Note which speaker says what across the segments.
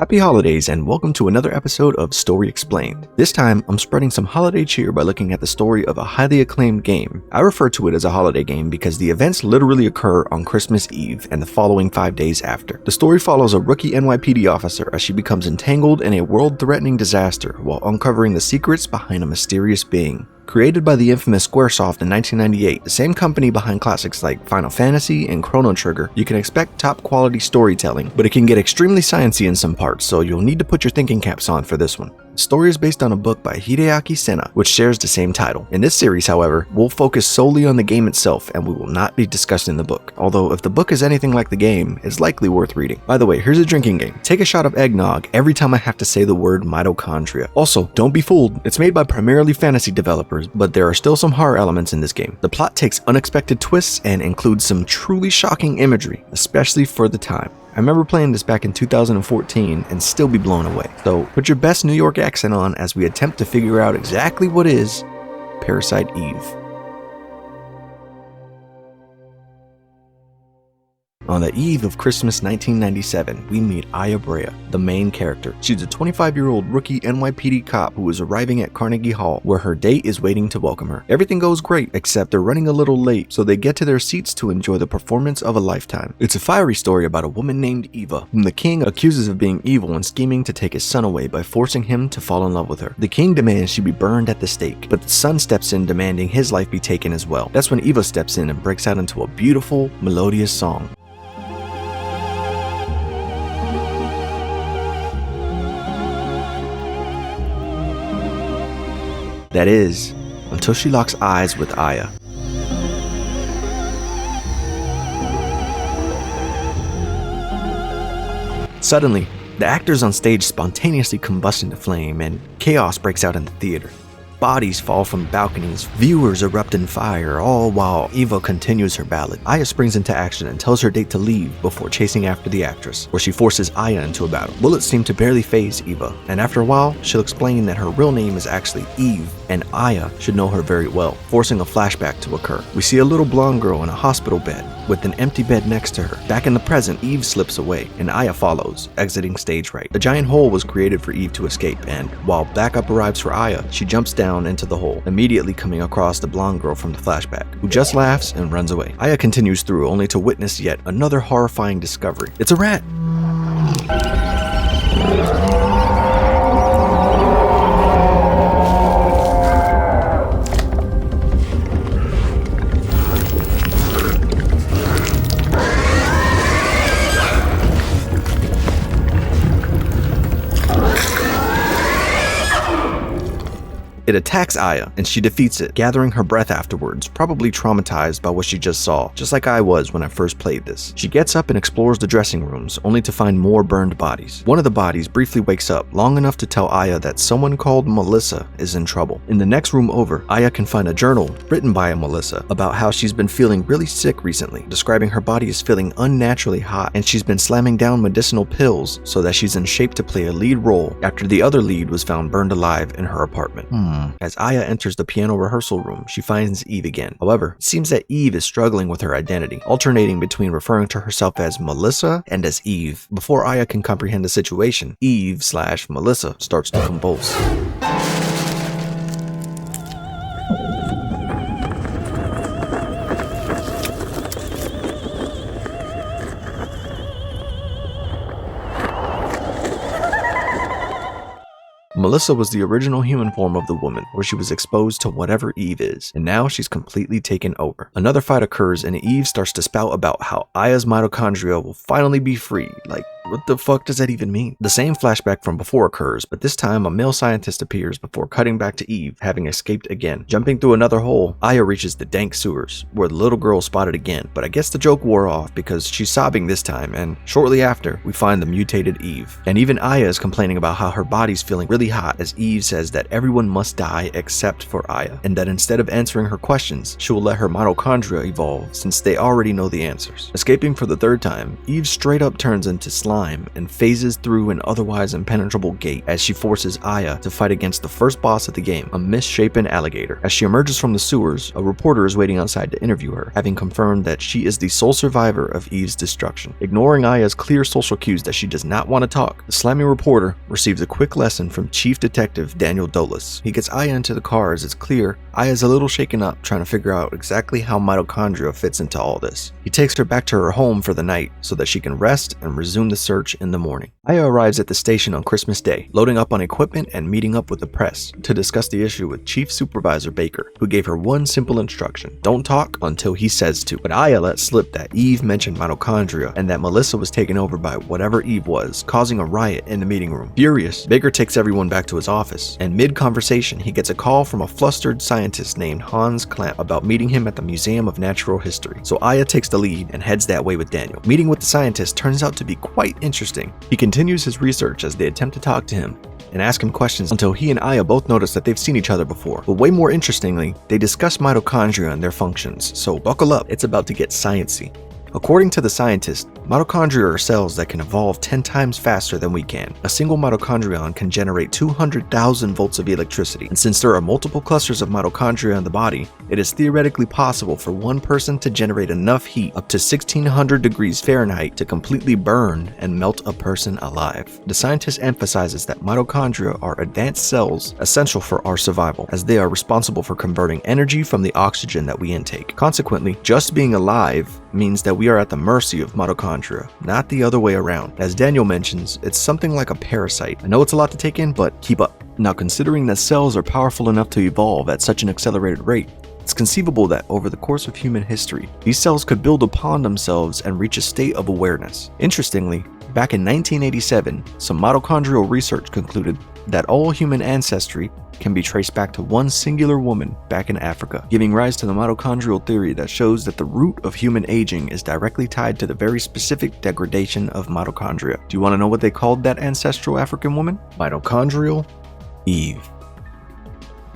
Speaker 1: Happy holidays and welcome to another episode of Story Explained. This time, I'm spreading some holiday cheer by looking at the story of a highly acclaimed game. I refer to it as a holiday game because the events literally occur on Christmas Eve and the following 5 days after. The story follows a rookie NYPD officer as she becomes entangled in a world-threatening disaster while uncovering the secrets behind a mysterious being. Created by the infamous Squaresoft in 1998, the same company behind classics like Final Fantasy and Chrono Trigger, you can expect top quality storytelling, but it can get extremely sciencey in some parts, so you'll need to put your thinking caps on for this one. The story is based on a book by Hideaki Senna, which shares the same title. In this series, however, we'll focus solely on the game itself and we will not be discussing the book. Although if the book is anything like the game, it's likely worth reading. By the way, here's a drinking game. Take a shot of eggnog every time I have to say the word mitochondria. Also, don't be fooled. It's made by primarily fantasy developers, but there are still some horror elements in this game. The plot takes unexpected twists and includes some truly shocking imagery, especially for the time. I remember playing this back in 2014 and still be blown away. So put your best New York accent on as we attempt to figure out exactly what is Parasite Eve. On the eve of Christmas 1997, we meet Aya Brea, the main character. She's a 25-year-old rookie NYPD cop who is arriving at Carnegie Hall, where her date is waiting to welcome her. Everything goes great, except they're running a little late, so they get to their seats to enjoy the performance of a lifetime. It's a fiery story about a woman named Eva, whom the king accuses of being evil and scheming to take his son away by forcing him to fall in love with her. The king demands she be burned at the stake, but the son steps in demanding his life be taken as well. That's when Eva steps in and breaks out into a beautiful, melodious song. That is, until she locks eyes with Aya. Suddenly, the actors on stage spontaneously combust into flame and chaos breaks out in the theater. Bodies fall from balconies, viewers erupt in fire, all while Eva continues her ballad. Aya springs into action and tells her date to leave before chasing after the actress, where she forces Aya into a battle. Bullets seem to barely faze Eva, and after a while, she'll explain that her real name is actually Eve, and Aya should know her very well, forcing a flashback to occur. We see a little blonde girl in a hospital bed, with an empty bed next to her. Back in the present, Eve slips away, and Aya follows, exiting stage right. A giant hole was created for Eve to escape, and while backup arrives for Aya, she jumps down into the hole, immediately coming across the blonde girl from the flashback, who just laughs and runs away. Aya continues through, only to witness yet another horrifying discovery. It's a rat! It attacks Aya, and she defeats it, gathering her breath afterwards, probably traumatized by what she just saw, just like I was when I first played this. She gets up and explores the dressing rooms, only to find more burned bodies. One of the bodies briefly wakes up, long enough to tell Aya that someone called Melissa is in trouble. In the next room over, Aya can find a journal written by a Melissa about how she's been feeling really sick recently, describing her body is feeling unnaturally hot, and she's been slamming down medicinal pills so that she's in shape to play a lead role after the other lead was found burned alive in her apartment. As Aya enters the piano rehearsal room, she finds Eve again. However, it seems that Eve is struggling with her identity, alternating between referring to herself as Melissa and as Eve. Before Aya can comprehend the situation, Eve/Melissa starts to convulse. Melissa was the original human form of the woman, where she was exposed to whatever Eve is, and now she's completely taken over. Another fight occurs and Eve starts to spout about how Aya's mitochondria will finally be free. Like, what the fuck does that even mean? The same flashback from before occurs, but this time a male scientist appears before cutting back to Eve, having escaped again. Jumping through another hole, Aya reaches the dank sewers, where the little girl is spotted again, but I guess the joke wore off because she's sobbing this time, and shortly after, we find the mutated Eve. And even Aya is complaining about how her body's feeling really hot as Eve says that everyone must die except for Aya, and that instead of answering her questions, she will let her mitochondria evolve since they already know the answers. Escaping for the third time, Eve straight up turns into slime slime and phases through an otherwise impenetrable gate as she forces Aya to fight against the first boss of the game, a misshapen alligator. As she emerges from the sewers, a reporter is waiting outside to interview her, having confirmed that she is the sole survivor of Eve's destruction. Ignoring Aya's clear social cues that she does not want to talk, the slimy reporter receives a quick lesson from Chief Detective Daniel Dolis. He gets Aya into the car as it's clear Aya's a little shaken up, trying to figure out exactly how mitochondria fits into all this. He takes her back to her home for the night so that she can rest and resume the search in the morning. Aya arrives at the station on Christmas Day, loading up on equipment and meeting up with the press to discuss the issue with Chief Supervisor Baker, who gave her one simple instruction: don't talk until he says to. But Aya let slip that Eve mentioned mitochondria and that Melissa was taken over by whatever Eve was, causing a riot in the meeting room. Furious, Baker takes everyone back to his office, and mid-conversation he gets a call from a flustered scientist named Hans Klamp about meeting him at the Museum of Natural History. So Aya takes the lead and heads that way with Daniel. Meeting with the scientist turns out to be quite interesting. He continues his research as they attempt to talk to him and ask him questions until he and Aya both notice that they've seen each other before. But way more interestingly, they discuss mitochondria and their functions, so buckle up, it's about to get sciencey. According to the scientist, mitochondria are cells that can evolve 10 times faster than we can. A single mitochondrion can generate 200,000 volts of electricity, and since there are multiple clusters of mitochondria in the body, it is theoretically possible for one person to generate enough heat up to 1600 degrees Fahrenheit to completely burn and melt a person alive. The scientist emphasizes that mitochondria are advanced cells essential for our survival, as they are responsible for converting energy from the oxygen that we intake. Consequently, just being alive means that we are at the mercy of mitochondria, not the other way around. As Daniel mentions, it's something like a parasite. I know it's a lot to take in, but keep up. Now, considering that cells are powerful enough to evolve at such an accelerated rate, it's conceivable that over the course of human history, these cells could build upon themselves and reach a state of awareness. Interestingly, back in 1987, some mitochondrial research concluded that all human ancestry can be traced back to one singular woman back in Africa, giving rise to the mitochondrial theory that shows that the root of human aging is directly tied to the very specific degradation of mitochondria. Do you want to know what they called that ancestral African woman? Mitochondrial Eve.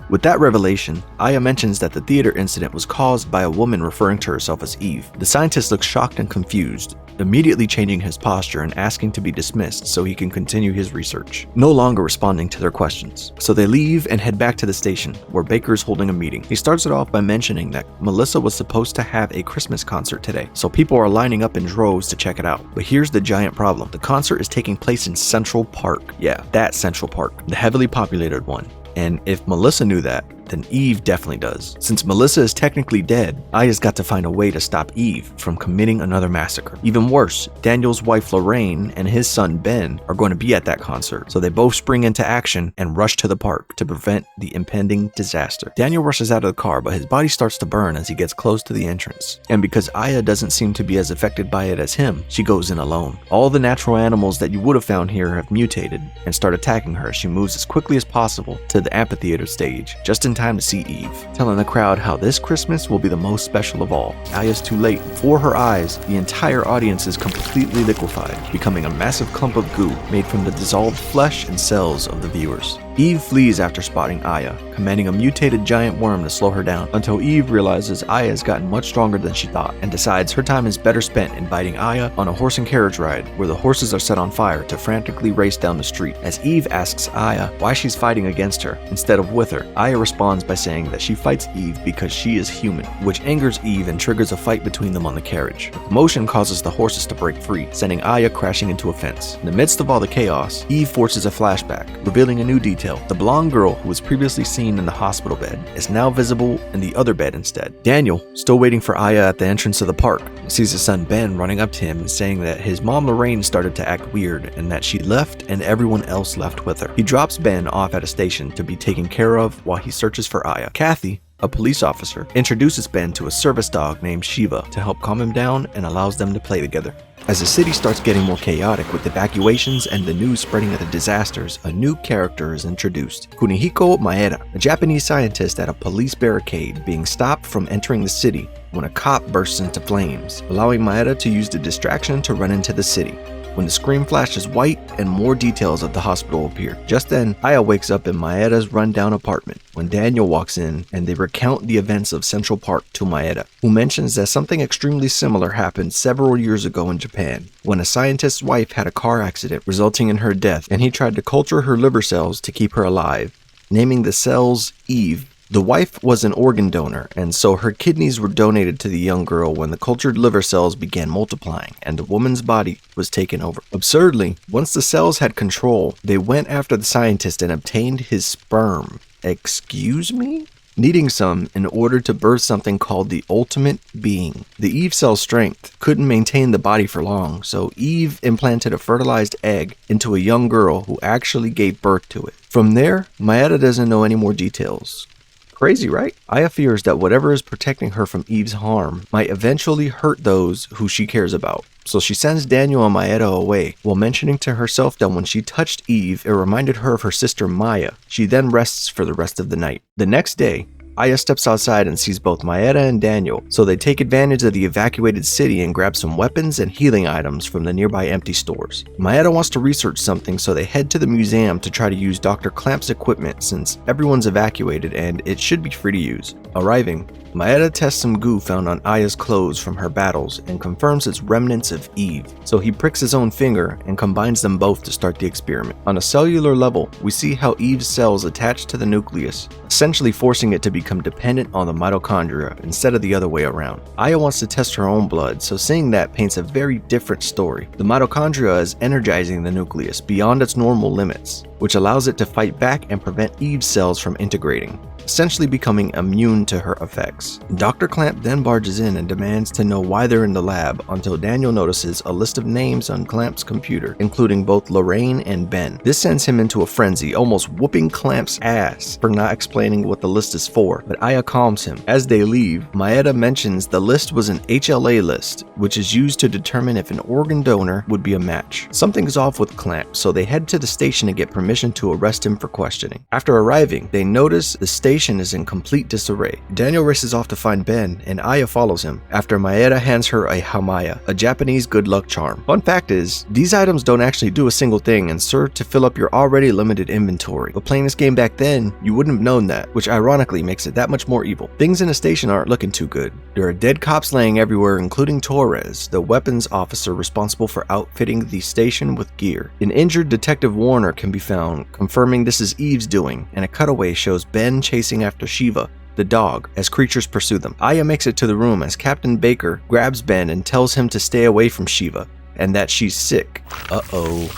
Speaker 1: With that revelation, Aya mentions that the theater incident was caused by a woman referring to herself as Eve. The scientist looks shocked and confused, immediately changing his posture and asking to be dismissed so he can continue his research, no longer responding to their questions. So they leave and head back to the station, where Baker is holding a meeting. He starts it off by mentioning that Melissa was supposed to have a Christmas concert today, so people are lining up in droves to check it out. But here's the giant problem. The concert is taking place in Central Park. Yeah, that Central Park, the heavily populated one. And if Melissa knew that, then Eve definitely does. Since Melissa is technically dead, Aya's got to find a way to stop Eve from committing another massacre. Even worse, Daniel's wife Lorraine and his son Ben are going to be at that concert, so they both spring into action and rush to the park to prevent the impending disaster. Daniel rushes out of the car, but his body starts to burn as he gets close to the entrance. And because Aya doesn't seem to be as affected by it as him, she goes in alone. All the natural animals that you would have found here have mutated and start attacking her as she moves as quickly as possible to the amphitheater stage, just in time to see Eve, telling the crowd how this Christmas will be the most special of all. Aya's too late. Before her eyes, the entire audience is completely liquefied, becoming a massive clump of goo made from the dissolved flesh and cells of the viewers. Eve flees after spotting Aya, commanding a mutated giant worm to slow her down, until Eve realizes Aya has gotten much stronger than she thought, and decides her time is better spent inviting Aya on a horse and carriage ride, where the horses are set on fire to frantically race down the street. As Eve asks Aya why she's fighting against her instead of with her, Aya responds by saying that she fights Eve because she is human, which angers Eve and triggers a fight between them on the carriage. The commotion causes the horses to break free, sending Aya crashing into a fence. In the midst of all the chaos, Eve forces a flashback, revealing a new detail. The blonde girl who was previously seen in the hospital bed is now visible in the other bed instead. Daniel, still waiting for Aya at the entrance of the park, sees his son Ben running up to him and saying that his mom Lorraine started to act weird and that she left and everyone else left with her. He drops Ben off at a station to be taken care of while he searches for Aya. Kathy, a police officer, introduces Ben to a service dog named Shiva to help calm him down and allows them to play together. As the city starts getting more chaotic with evacuations and the news spreading of the disasters, a new character is introduced. Kunihiko Maeda, a Japanese scientist at a police barricade, being stopped from entering the city when a cop bursts into flames, allowing Maeda to use the distraction to run into the city. when the screen flashes white and more details of the hospital appear. Just then, Aya wakes up in Maeda's rundown apartment when Daniel walks in and they recount the events of Central Park to Maeda, who mentions that something extremely similar happened several years ago in Japan, when a scientist's wife had a car accident resulting in her death, and he tried to culture her liver cells to keep her alive, naming the cells Eve. The wife was an organ donor, and so her kidneys were donated to the young girl when the cultured liver cells began multiplying and the woman's body was taken over. Absurdly, once the cells had control, they went after the scientist and obtained his sperm. Excuse me? Needing some in order to birth something called the ultimate being. The Eve cell strength couldn't maintain the body for long, so Eve implanted a fertilized egg into a young girl who actually gave birth to it. From there, Maeda doesn't know any more details. Crazy, right? Aya fears that whatever is protecting her from Eve's harm might eventually hurt those who she cares about. So she sends Daniel and Maeda away, while mentioning to herself that when she touched Eve, it reminded her of her sister Maya. She then rests for the rest of the night. The next day, Aya steps outside and sees both Maeda and Daniel, so they take advantage of the evacuated city and grab some weapons and healing items from the nearby empty stores. Maeda wants to research something, so they head to the museum to try to use Dr. Clamp's equipment since everyone's evacuated and it should be free to use. Arriving, Maeda tests some goo found on Aya's clothes from her battles and confirms it's remnants of Eve, so he pricks his own finger and combines them both to start the experiment. On a cellular level, we see how Eve's cells attach to the nucleus, essentially forcing it to become dependent on the mitochondria instead of the other way around. Aya wants to test her own blood, so seeing that paints a very different story. The mitochondria is energizing the nucleus beyond its normal limits, which allows it to fight back and prevent Eve's cells from integrating, essentially becoming immune to her effects. Dr. Clamp then barges in and demands to know why they're in the lab until Daniel notices a list of names on Clamp's computer, including both Lorraine and Ben. This sends him into a frenzy, almost whooping Clamp's ass for not explaining what the list is for, but Aya calms him. As they leave, Maeda mentions the list was an HLA list, which is used to determine if an organ donor would be a match. Something's off with Clamp, so they head to the station to get permission to arrest him for questioning. After arriving, they notice the station is in complete disarray. Daniel races off to find Ben, and Aya follows him, after Maeda hands her a hamaya, a Japanese good luck charm. Fun fact is, these items don't actually do a single thing and serve to fill up your already limited inventory, but playing this game back then, you wouldn't have known that, which ironically makes it that much more evil. Things in the station aren't looking too good. There are dead cops laying everywhere, including Torres, the weapons officer responsible for outfitting the station with gear. An injured Detective Warner can be found, confirming this is Eve's doing, and a cutaway shows Ben chasing after Shiva, the dog, as creatures pursue them. Aya makes it to the room as Captain Baker grabs Ben and tells him to stay away from Shiva, and that she's sick. Uh-oh.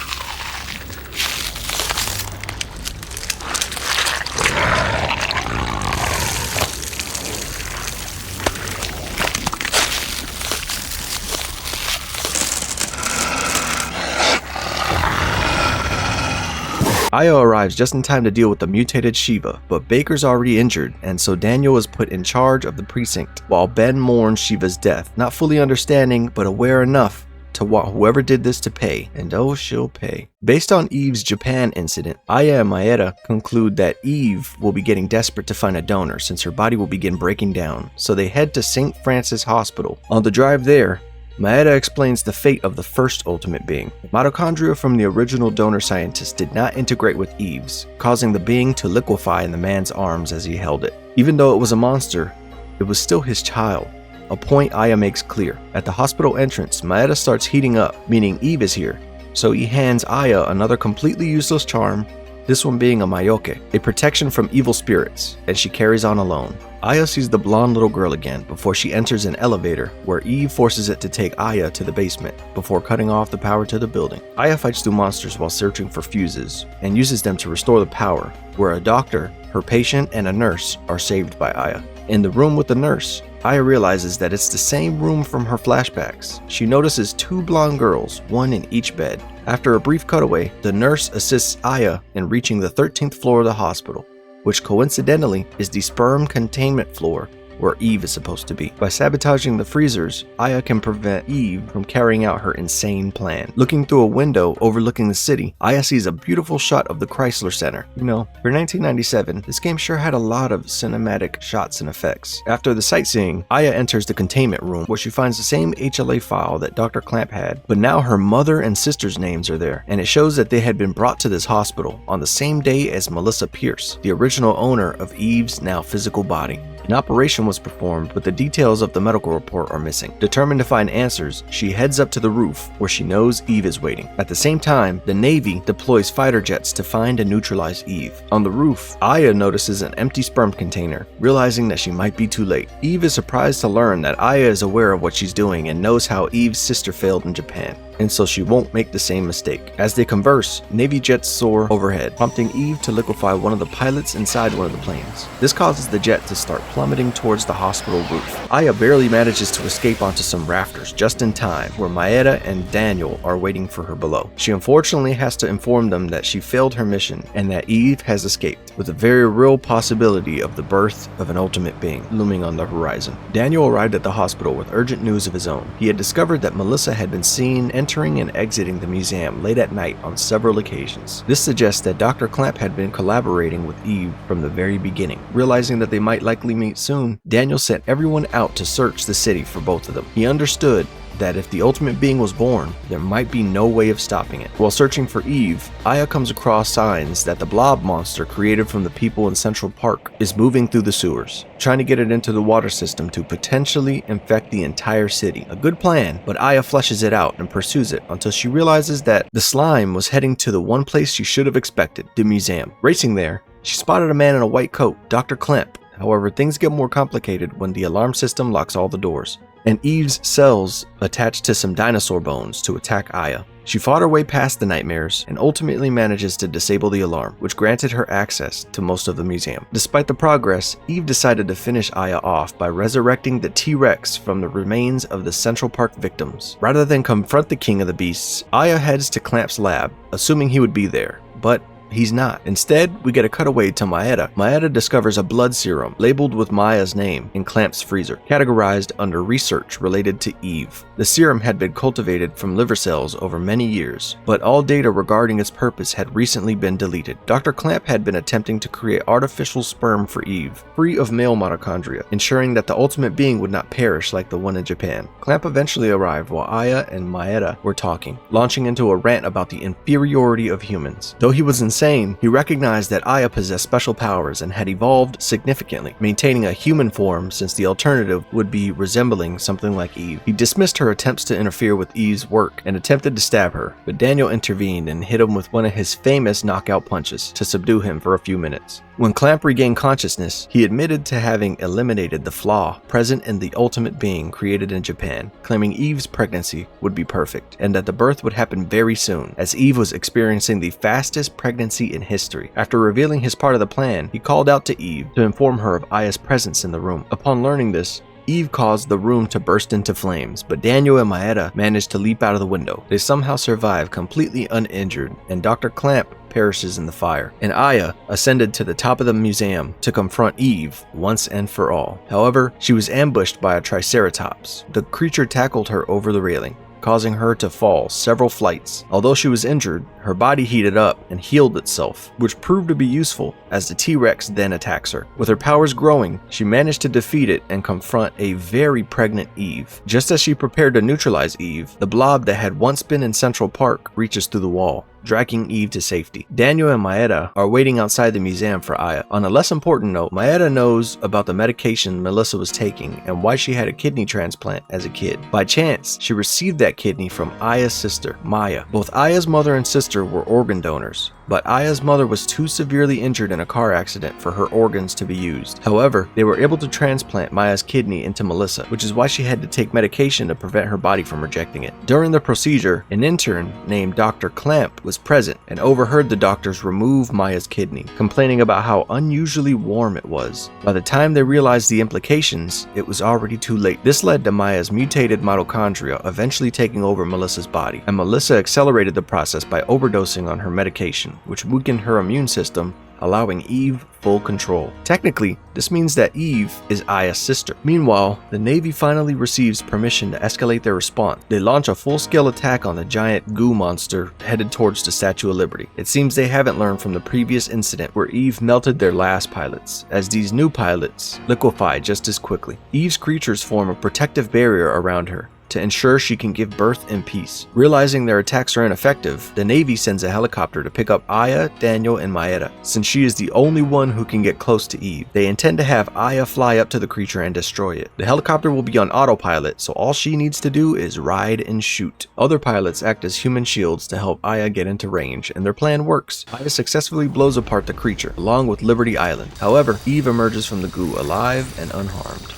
Speaker 1: Aya arrives just in time to deal with the mutated Shiva, but Baker's already injured, and so Daniel is put in charge of the precinct, while Ben mourns Shiva's death, not fully understanding, but aware enough to want whoever did this to pay, and oh, she'll pay. Based on Eve's Japan incident, Aya and Maeda conclude that Eve will be getting desperate to find a donor since her body will begin breaking down, so they head to St. Francis Hospital. On the drive there, Maeda explains the fate of the first ultimate being. Mitochondria from the original donor scientist did not integrate with Eve's, causing the being to liquefy in the man's arms as he held it. Even though it was a monster, it was still his child, a point Aya makes clear. At the hospital entrance, Maeda starts heating up, meaning Eve is here, so he hands Aya another completely useless charm, this one being a mayoke, a protection from evil spirits, and she carries on alone. Aya sees the blonde little girl again before she enters an elevator where Eve forces it to take Aya to the basement before cutting off the power to the building. Aya fights through monsters while searching for fuses and uses them to restore the power, where a doctor, her patient, and a nurse are saved by Aya. In the room with the nurse, Aya realizes that it's the same room from her flashbacks. She notices two blonde girls, one in each bed. After a brief cutaway, the nurse assists Aya in reaching the 13th floor of the hospital, which coincidentally is the sperm containment floor where Eve is supposed to be. By sabotaging the freezers, Aya can prevent Eve from carrying out her insane plan. Looking through a window overlooking the city, Aya sees a beautiful shot of the Chrysler Center. You know, for 1997, this game sure had a lot of cinematic shots and effects. After the sightseeing, Aya enters the containment room where she finds the same HLA file that Dr. Clamp had, but now her mother and sister's names are there, and it shows that they had been brought to this hospital on the same day as Melissa Pierce, the original owner of Eve's now physical body. An operation was performed, but the details of the medical report are missing. Determined to find answers, she heads up to the roof where she knows Eve is waiting. At the same time, the Navy deploys fighter jets to find and neutralize Eve. On the roof, Aya notices an empty sperm container, realizing that she might be too late. Eve is surprised to learn that Aya is aware of what she's doing and knows how Eve's sister failed in Japan, and so she won't make the same mistake. As they converse, Navy jets soar overhead, prompting Eve to liquefy one of the pilots inside one of the planes. This causes the jet to start plummeting towards the hospital roof. Aya barely manages to escape onto some rafters just in time, where Maeda and Daniel are waiting for her below. She unfortunately has to inform them that she failed her mission and that Eve has escaped, with a very real possibility of the birth of an ultimate being looming on the horizon. Daniel arrived at the hospital with urgent news of his own. He had discovered that Melissa had been seen entering and exiting the museum late at night on several occasions. This suggests that Dr. Clamp had been collaborating with Eve from the very beginning. Realizing that they might likely meet soon, Daniel sent everyone out to search the city for both of them. He understood that if the ultimate being was born, there might be no way of stopping it. While searching for Eve, Aya comes across signs that the blob monster created from the people in Central Park is moving through the sewers, trying to get it into the water system to potentially infect the entire city. A good plan, but Aya fleshes it out and pursues it until she realizes that the slime was heading to the one place she should have expected, the museum. Racing there, she spotted a man in a white coat, Dr. Clamp. However, things get more complicated when the alarm system locks all the doors, and Eve's cells attached to some dinosaur bones to attack Aya. She fought her way past the nightmares and ultimately manages to disable the alarm, which granted her access to most of the museum. Despite the progress, Eve decided to finish Aya off by resurrecting the T-Rex from the remains of the Central Park victims. Rather than confront the King of the Beasts, Aya heads to Clamp's lab, assuming he would be there, but he's not. Instead, we get a cutaway to Maeda. Maeda discovers a blood serum labeled with Maya's name in Clamp's freezer, categorized under research related to Eve. The serum had been cultivated from liver cells over many years, but all data regarding its purpose had recently been deleted. Dr. Clamp had been attempting to create artificial sperm for Eve, free of male mitochondria, ensuring that the ultimate being would not perish like the one in Japan. Clamp eventually arrived while Aya and Maeda were talking, launching into a rant about the inferiority of humans. Though he was insane, he recognized that Aya possessed special powers and had evolved significantly, maintaining a human form since the alternative would be resembling something like Eve. He dismissed her attempts to interfere with Eve's work and attempted to stab her, but Daniel intervened and hit him with one of his famous knockout punches to subdue him for a few minutes. When Clamp regained consciousness, he admitted to having eliminated the flaw present in the ultimate being created in Japan, claiming Eve's pregnancy would be perfect and that the birth would happen very soon, as Eve was experiencing the fastest pregnancy in history. After revealing his part of the plan, he called out to Eve to inform her of Aya's presence in the room. Upon learning this, Eve caused the room to burst into flames, but Daniel and Maeda managed to leap out of the window. They somehow survive completely uninjured, and Dr. Clamp perishes in the fire, and Aya ascended to the top of the museum to confront Eve once and for all. However, she was ambushed by a triceratops. The creature tackled her over the railing, causing her to fall several flights. Although she was injured, her body heated up and healed itself, which proved to be useful as the T-Rex then attacks her. With her powers growing, she managed to defeat it and confront a very pregnant Eve. Just as she prepared to neutralize Eve, the blob that had once been in Central Park reaches through the wall, dragging Eve to safety. Daniel and Maeda are waiting outside the museum for Aya. On a less important note, Maeda knows about the medication Melissa was taking and why she had a kidney transplant as a kid. By chance, she received that kidney from Aya's sister, Maya. Both Aya's mother and sister were organ donors, but Aya's mother was too severely injured in a car accident for her organs to be used. However, they were able to transplant Maya's kidney into Melissa, which is why she had to take medication to prevent her body from rejecting it. During the procedure, an intern named Dr. Clamp was present and overheard the doctors remove Maya's kidney, complaining about how unusually warm it was. By the time they realized the implications, it was already too late. This led to Maya's mutated mitochondria eventually taking over Melissa's body, and Melissa accelerated the process by overdosing on her medication, which weakened her immune system allowing Eve full control. Technically, this means that Eve is Aya's sister. Meanwhile, the Navy finally receives permission to escalate their response. They launch a full-scale attack on the giant goo monster headed towards the Statue of Liberty. It seems they haven't learned from the previous incident where Eve melted their last pilots, as these new pilots liquefy just as quickly. Eve's creatures form a protective barrier around her to ensure she can give birth in peace. Realizing their attacks are ineffective, the Navy sends a helicopter to pick up Aya, Daniel, and Maeda. Since she is the only one who can get close to Eve, they intend to have Aya fly up to the creature and destroy it. The helicopter will be on autopilot, so all she needs to do is ride and shoot. Other pilots act as human shields to help Aya get into range, and their plan works. Aya successfully blows apart the creature, along with Liberty Island. However, Eve emerges from the goo alive and unharmed.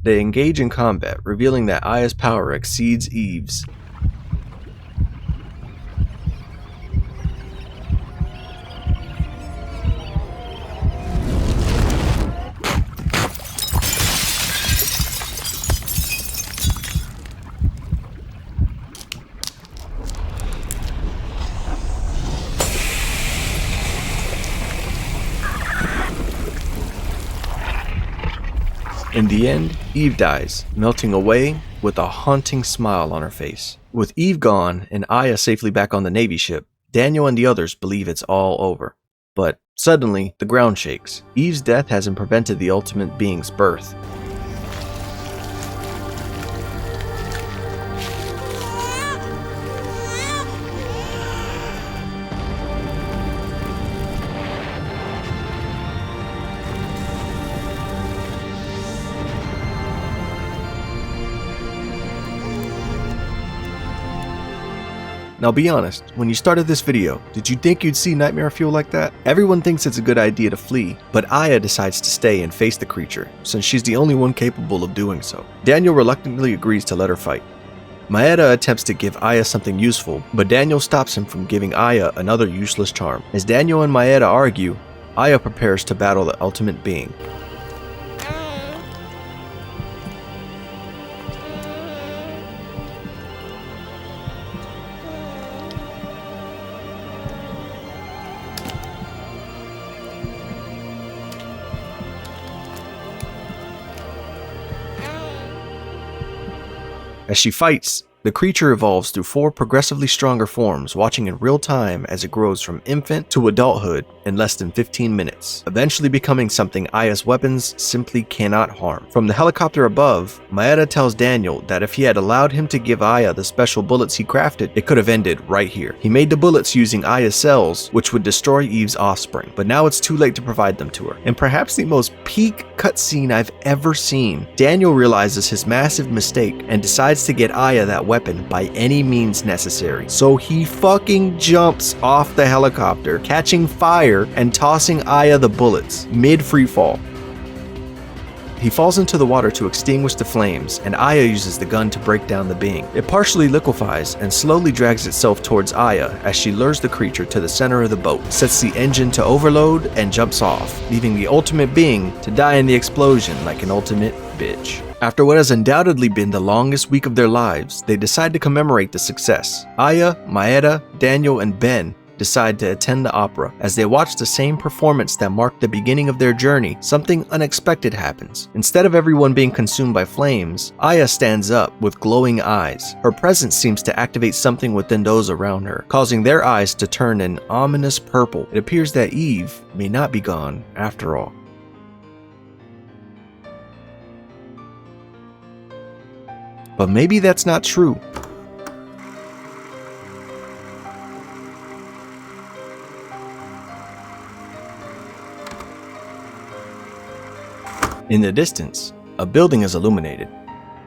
Speaker 1: They engage in combat, revealing that Aya's power exceeds Eve's. In the end, Eve dies, melting away with a haunting smile on her face. With Eve gone and Aya safely back on the Navy ship, Daniel and the others believe it's all over. But suddenly, the ground shakes. Eve's death hasn't prevented the ultimate being's birth. Now be honest, when you started this video, did you think you'd see nightmare fuel like that? Everyone thinks it's a good idea to flee, but Aya decides to stay and face the creature, since she's the only one capable of doing so. Daniel reluctantly agrees to let her fight. Maeda attempts to give Aya something useful, but Daniel stops him from giving Aya another useless charm. As Daniel and Maeda argue, Aya prepares to battle the ultimate being. As she fights, the creature evolves through 4 progressively stronger forms, watching in real time as it grows from infant to adulthood in less than 15 minutes, eventually becoming something Aya's weapons simply cannot harm. From the helicopter above, Maeda tells Daniel that if he had allowed him to give Aya the special bullets he crafted, it could have ended right here. He made the bullets using Aya's cells, which would destroy Eve's offspring, but now it's too late to provide them to her. In perhaps the most peak cutscene I've ever seen, Daniel realizes his massive mistake and decides to get Aya that weapon by any means necessary. So he fucking jumps off the helicopter, catching fire and tossing Aya the bullets mid-free fall. He falls into the water to extinguish the flames, and Aya uses the gun to break down the being. It partially liquefies and slowly drags itself towards Aya as she lures the creature to the center of the boat, sets the engine to overload, and jumps off, leaving the ultimate being to die in the explosion like an ultimate bitch. After what has undoubtedly been the longest week of their lives, they decide to commemorate the success. Aya, Maeda, Daniel, and Ben decide to attend the opera. As they watch the same performance that marked the beginning of their journey, something unexpected happens. Instead of everyone being consumed by flames, Aya stands up with glowing eyes. Her presence seems to activate something within those around her, causing their eyes to turn an ominous purple. It appears that Eve may not be gone after all. But maybe that's not true. In the distance, a building is illuminated.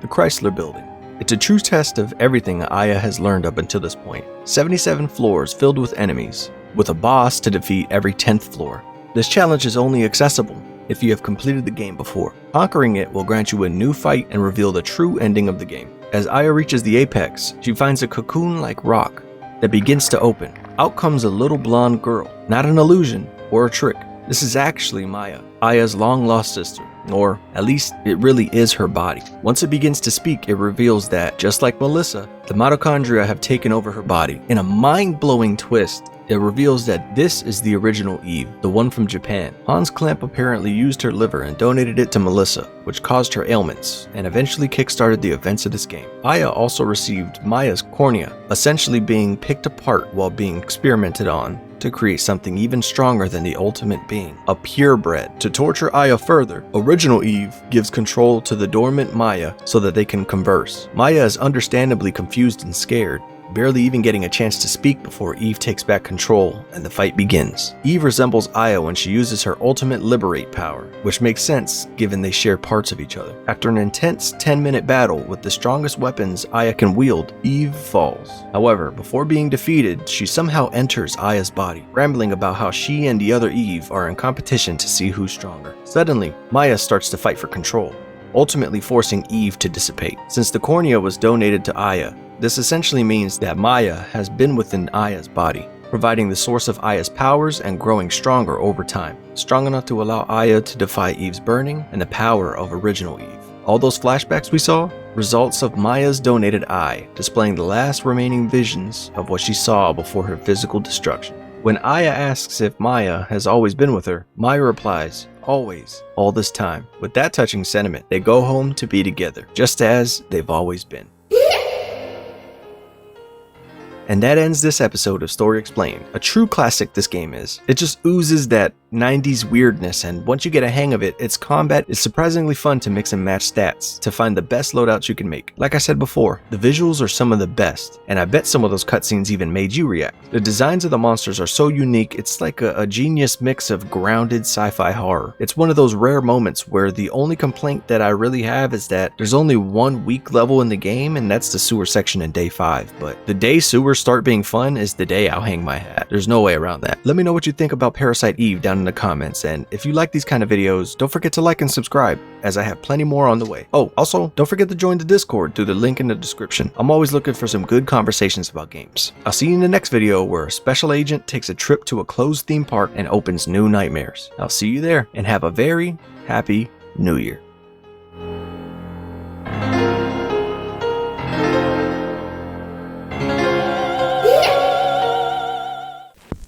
Speaker 1: The Chrysler building. It's a true test of everything Aya has learned up until this point. 77 floors filled with enemies, with a boss to defeat every 10th floor. This challenge is only accessible if you have completed the game before. Conquering it will grant you a new fight and reveal the true ending of the game. As Aya reaches the apex, she finds a cocoon-like rock that begins to open. Out comes a little blonde girl. Not an illusion or a trick. This is actually Maya, Aya's long-lost sister. Or at least it really is her body. Once it begins to speak, it reveals that, just like Melissa, the mitochondria have taken over her body. In a mind-blowing twist, it reveals that this is the original Eve, the one from Japan. Hans Klemp apparently used her liver and donated it to Melissa, which caused her ailments, and eventually kickstarted the events of this game. Aya also received Maya's cornea, essentially being picked apart while being experimented on to create something even stronger than the ultimate being, a purebred. To torture Aya further, original Eve gives control to the dormant Maya so that they can converse. Maya is understandably confused and scared, barely even getting a chance to speak before Eve takes back control and the fight begins. Eve resembles Aya when she uses her ultimate liberate power, which makes sense given they share parts of each other. After an intense 10-minute battle with the strongest weapons Aya can wield, Eve falls. However, before being defeated, she somehow enters Aya's body, rambling about how she and the other Eve are in competition to see who's stronger. Suddenly, Maya starts to fight for control, ultimately forcing Eve to dissipate. Since the cornea was donated to Aya, this essentially means that Maya has been within Aya's body, providing the source of Aya's powers and growing stronger over time, strong enough to allow Aya to defy Eve's burning and the power of original Eve. All those flashbacks we saw, results of Maya's donated eye, displaying the last remaining visions of what she saw before her physical destruction. When Aya asks if Maya has always been with her, Maya replies, "Always, all this time." With that touching sentiment, they go home to be together, just as they've always been. And that ends this episode of Story Explained. A true classic this game is. It just oozes that 90s weirdness, and once you get a hang of it, its combat is surprisingly fun to mix and match stats to find the best loadouts you can make. Like I said before, the visuals are some of the best, and I bet some of those cutscenes even made you react. The designs of the monsters are so unique, it's like a genius mix of grounded sci-fi horror. It's one of those rare moments where the only complaint that I really have is that there's only one weak level in the game, and that's the sewer section in day 5. But the day sewers start being fun is the day I'll hang my hat. There's no way around that. Let me know what you think about Parasite Eve down in the comments, and if you like these kind of videos, don't forget to like and subscribe, as I have plenty more on the way. Oh, also, don't forget to join the Discord through the link in the description. I'm always looking for some good conversations about games. I'll see you in the next video where a special agent takes a trip to a closed theme park and opens new nightmares. I'll see you there, and have a very happy New Year.